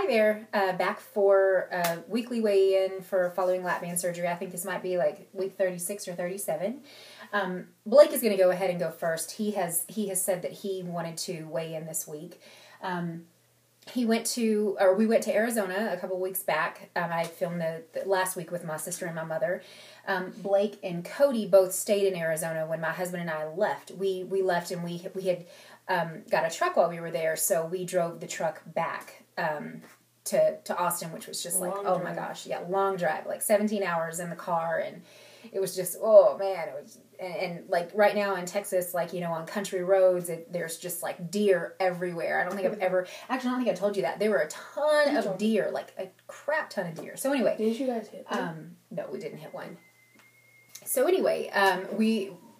hi there. Back for weekly weigh-in for following LapBand surgery. I think this might be like week 36 or 37. Blake is going to go ahead and go first. He has said that he wanted to weigh in this week. We went to Arizona a couple weeks back. I filmed the last week with my sister and my mother. Blake and Cody both stayed in Arizona when my husband and I left. We left and we had got a truck while we were there, so we drove the truck back to Austin, which was just like, oh my gosh, yeah, long drive, like 17 hours in the car, and it was just, oh man, it was, and like right now in Texas, like, you know, on country roads, there's just like deer everywhere. I don't think I don't think I told you that. There were a ton of deer, like a crap ton of deer. So anyway. Didn't you guys hit one? No, we didn't hit one. So anyway,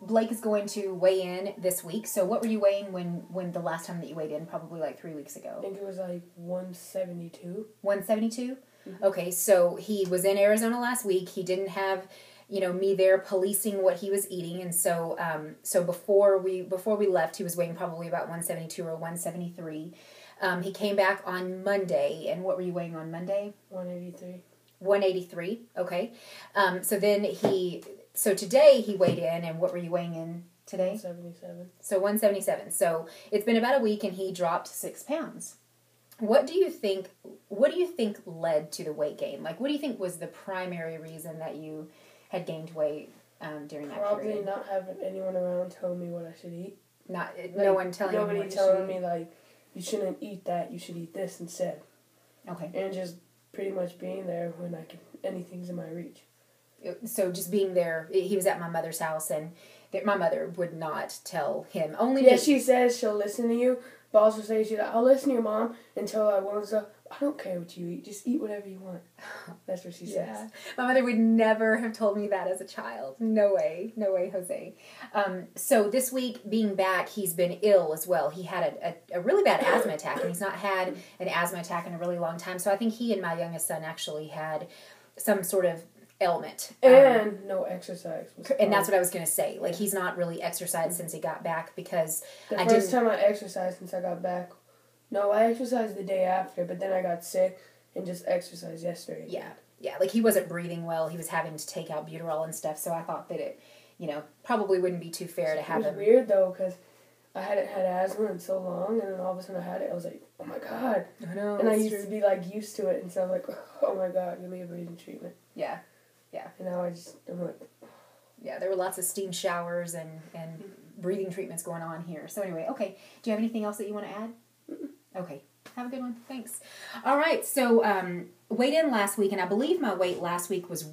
Blake is going to weigh in this week. So what were you weighing when the last time that you weighed in? Probably like 3 weeks ago. I think it was like 172. 172? Mm-hmm. Okay, so he was in Arizona last week. He didn't have, you know, me there policing what he was eating, and so before we left, he was weighing probably about 172 or 173. He came back on Monday, and what were you weighing on Monday? 183. 183. Okay. So today he weighed in, and what were you weighing in today? 177. So 177. So it's been about a week, and he dropped 6 pounds. What do you think led to the weight gain? Like, what do you think was the primary reason that you had gained weight during that Probably period? not having anyone around telling me what I should eat. No one telling you what you should eat? Nobody telling me, like, you shouldn't eat that, you should eat this instead. Okay. And just pretty much being there when anything's in my reach. So just being there, he was at my mother's house, and my mother would not tell him. She says she'll listen to you, but also says I'll listen to your mom until I want stuff. I don't care what you eat. Just eat whatever you want. That's what she says. My mother would never have told me that as a child. No way, Jose. So this week, being back, he's been ill as well. He had a really bad asthma attack, and he's not had an asthma attack in a really long time. So I think he and my youngest son actually had some sort of ailment. And no exercise. And that's what I was going to say. Like, he's not really exercised since he got back because the first time I exercised since I got back. No, I exercised the day after, but then I got sick and just exercised yesterday. Yeah. Like, he wasn't breathing well. He was having to take out Buterol and stuff, so I thought that it, you know, probably wouldn't be too fair to have him. It was weird, though, because I hadn't had asthma in so long, and then all of a sudden I had it. I was like, oh my God. I know. And I used to be, like, used to it, and so I'm like, oh my God, give me a breathing treatment. Yeah. And now I'm like... Yeah, there were lots of steam showers and breathing treatments going on here. So anyway, okay. Do you have anything else that you want to add? Mm-mm. Okay. Have a good one. Thanks. All right. So weighed in last week, and I believe my weight last week was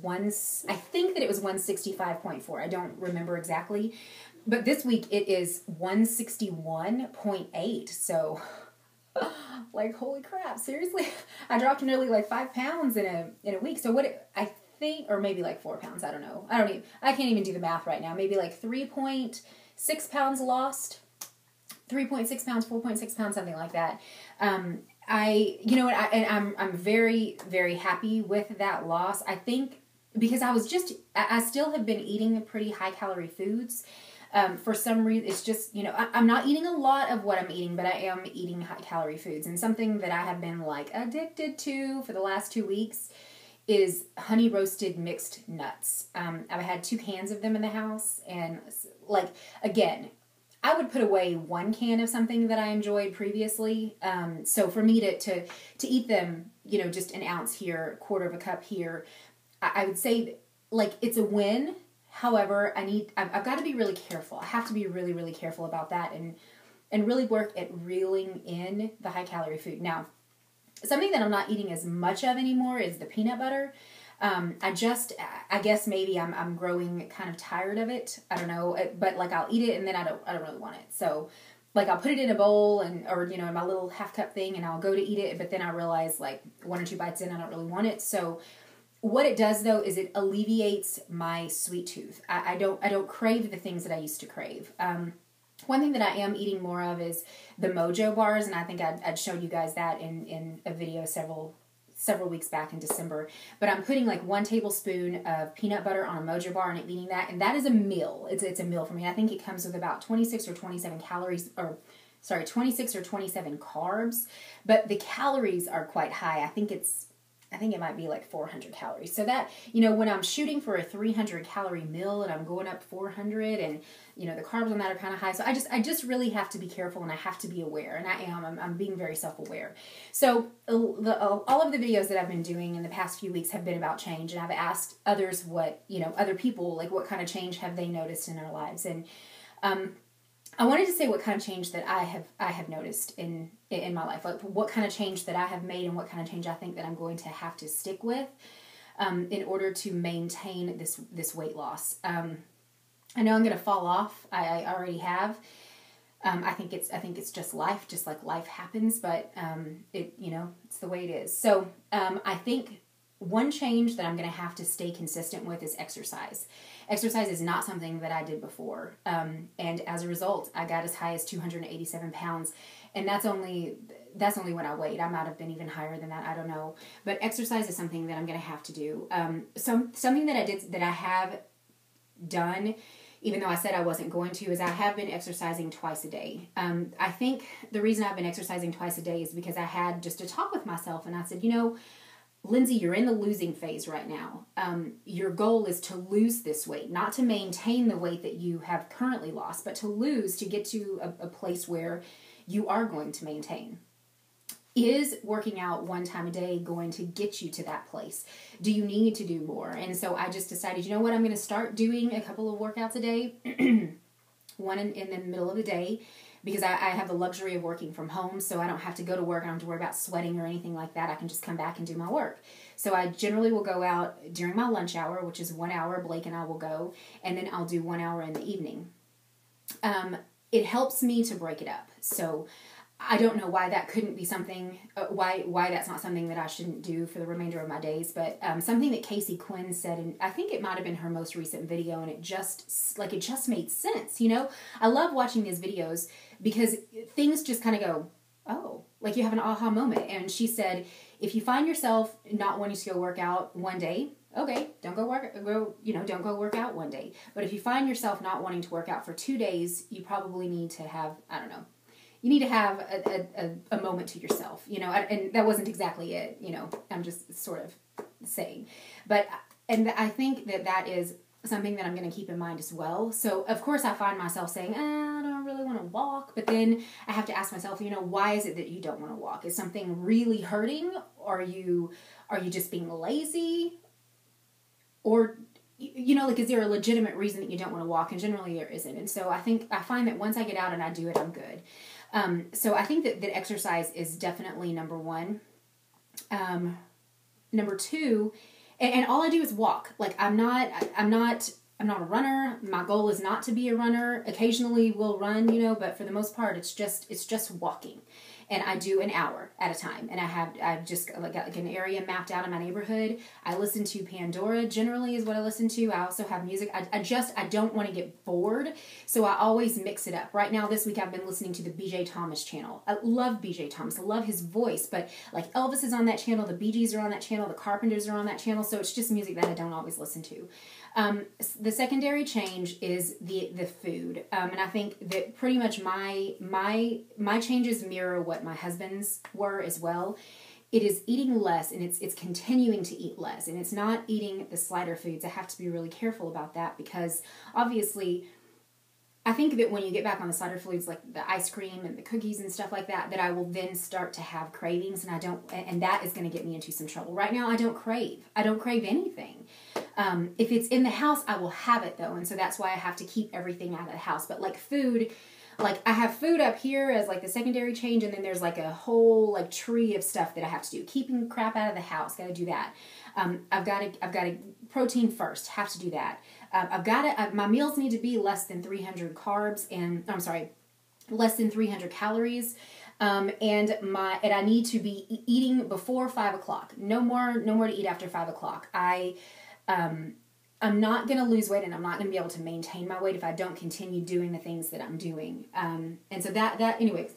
I think that it was 165.4. I don't remember exactly. But this week it is 161.8. So, like, holy crap. Seriously? I dropped nearly like 5 pounds in a week. So I think, or maybe like 4 pounds. I don't know. I can't even do the math right now. Maybe like 3.6 pounds lost. 3.6 pounds, 4.6 pounds, something like that. I'm very, very happy with that loss. I think because I still have been eating pretty high calorie foods. For some reason, it's just, you know, I'm not eating a lot of what I'm eating, but I am eating high calorie foods. And something that I have been like addicted to for the last 2 weeks is honey roasted mixed nuts. I've had 2 cans of them in the house, and like, again, I would put away 1 can of something that I enjoyed previously. So for me to eat them, you know, just an ounce here, 1/4 of a cup here, I would say, like, it's a win. However, I've got to be really careful. I have to be really, really careful about that and really work at reeling in the high calorie food. Now, something that I'm not eating as much of anymore is the peanut butter. I guess maybe I'm growing kind of tired of it. I don't know, but like, I'll eat it and then I don't really want it. So like, I'll put it in a bowl or, you know, in my little half cup thing, and I'll go to eat it. But then I realize, like, 1 or 2 bites in, I don't really want it. So what it does, though, is it alleviates my sweet tooth. I don't crave the things that I used to crave. One thing that I am eating more of is the Mojo bars, and I think I'd showed you guys that in a video several weeks back in December. But I'm putting like 1 tablespoon of peanut butter on a Mojo bar and I'm eating that, and that is a meal. It's a meal for me. I think it comes with about 26 or 27 calories, or 26 or 27 carbs, but the calories are quite high. I think it might be like 400 calories. So that, when I'm shooting for a 300 calorie meal and I'm going up 400 and, the carbs on that are kind of high. So I just really have to be careful and I have to be aware. And I'm being very self-aware. So all of the videos that I've been doing in the past few weeks have been about change. And I've asked others other people, like what kind of change have they noticed in their lives. And, I wanted to say what kind of change that I have noticed in my life, like what kind of change that I have made and what kind of change I think that I'm going to have to stick with in order to maintain this weight loss. I know I'm going to fall off. I already have. I think it's just life, just like life happens, but it's the way it is. So I think one change that I'm going to have to stay consistent with is exercise. Exercise is not something that I did before. And as a result, I got as high as 287 pounds. And that's only when I weighed. I might have been even higher than that. I don't know. But exercise is something that I'm going to have to do. Something that I have done, even though I said I wasn't going to, is I have been exercising twice a day. I think the reason I've been exercising twice a day is because I had just a talk with myself and I said, Lindsay, you're in the losing phase right now. Your goal is to lose this weight, not to maintain the weight that you have currently lost, but to get to a place where you are going to maintain. Is working out one time a day going to get you to that place? Do you need to do more? And so I just decided, I'm going to start doing a couple of workouts a day, one in the middle of the day, because I have the luxury of working from home, so I don't have to go to work. I don't have to worry about sweating or anything like that. I can just come back and do my work. So I generally will go out during my lunch hour, which is 1 hour. Blake and I will go, and then I'll do 1 hour in the evening. It helps me to break it up. So I don't know why that couldn't be something, why that's not something that I shouldn't do for the remainder of my days, but something that Casey Quinn said, and I think it might have been her most recent video, and it just made sense, I love watching these videos because things just kind of go, oh, like you have an aha moment, and she said, if you find yourself not wanting to go work out one day, okay, don't go work out one day, but if you find yourself not wanting to work out for 2 days, you probably need to have, you need to have a moment to yourself, and that wasn't exactly it, I'm just sort of saying. But, and I think that is something that I'm going to keep in mind as well. So, of course, I find myself saying, I don't really want to walk, but then I have to ask myself, why is it that you don't want to walk? Is something really hurting? Are you just being lazy? Or, is there a legitimate reason that you don't want to walk? And generally there isn't. And so I find that once I get out and I do it, I'm good. So I think that exercise is definitely number one. Number two, and all I do is walk. Like I'm not a runner. My goal is not to be a runner. Occasionally we'll run, but for the most part, it's just walking. And I do an hour at a time. And I've just got like an area mapped out in my neighborhood. I listen to Pandora generally is what I listen to. I also have music. I don't want to get bored. So I always mix it up. Right now this week I've been listening to the BJ Thomas channel. I love BJ Thomas. I love his voice. But like Elvis is on that channel. The Bee Gees are on that channel. The Carpenters are on that channel. So it's just music that I don't always listen to. The secondary change is the food. And I think that pretty much my changes mirror what my husband's were as well. It is eating less, and it's continuing to eat less, and it's not eating the slider foods. I have to be really careful about that because obviously I think that when you get back on the slider foods like the ice cream and the cookies and stuff like that, that I will then start to have cravings, and that is going to get me into some trouble. Right now I don't crave anything. If it's in the house, I will have it though, and so that's why I have to keep everything out of the house. But like food, like I have food up here as like the secondary change, and then there's like a whole like tree of stuff that I have to do. Keeping crap out of the house, got to do that. I've got to protein first, have to do that. My meals need to be less than 300 carbs, and less than 300 calories. And I need to be eating before 5 o'clock. No more to eat after 5 o'clock. I'm not going to lose weight, and I'm not going to be able to maintain my weight if I don't continue doing the things that I'm doing. And so anyway,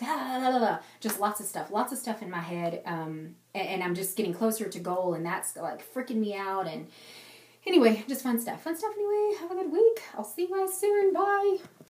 just lots of stuff in my head. And I'm just getting closer to goal, and that's like freaking me out. And anyway, just fun stuff anyway. Have a good week. I'll see you guys soon. Bye.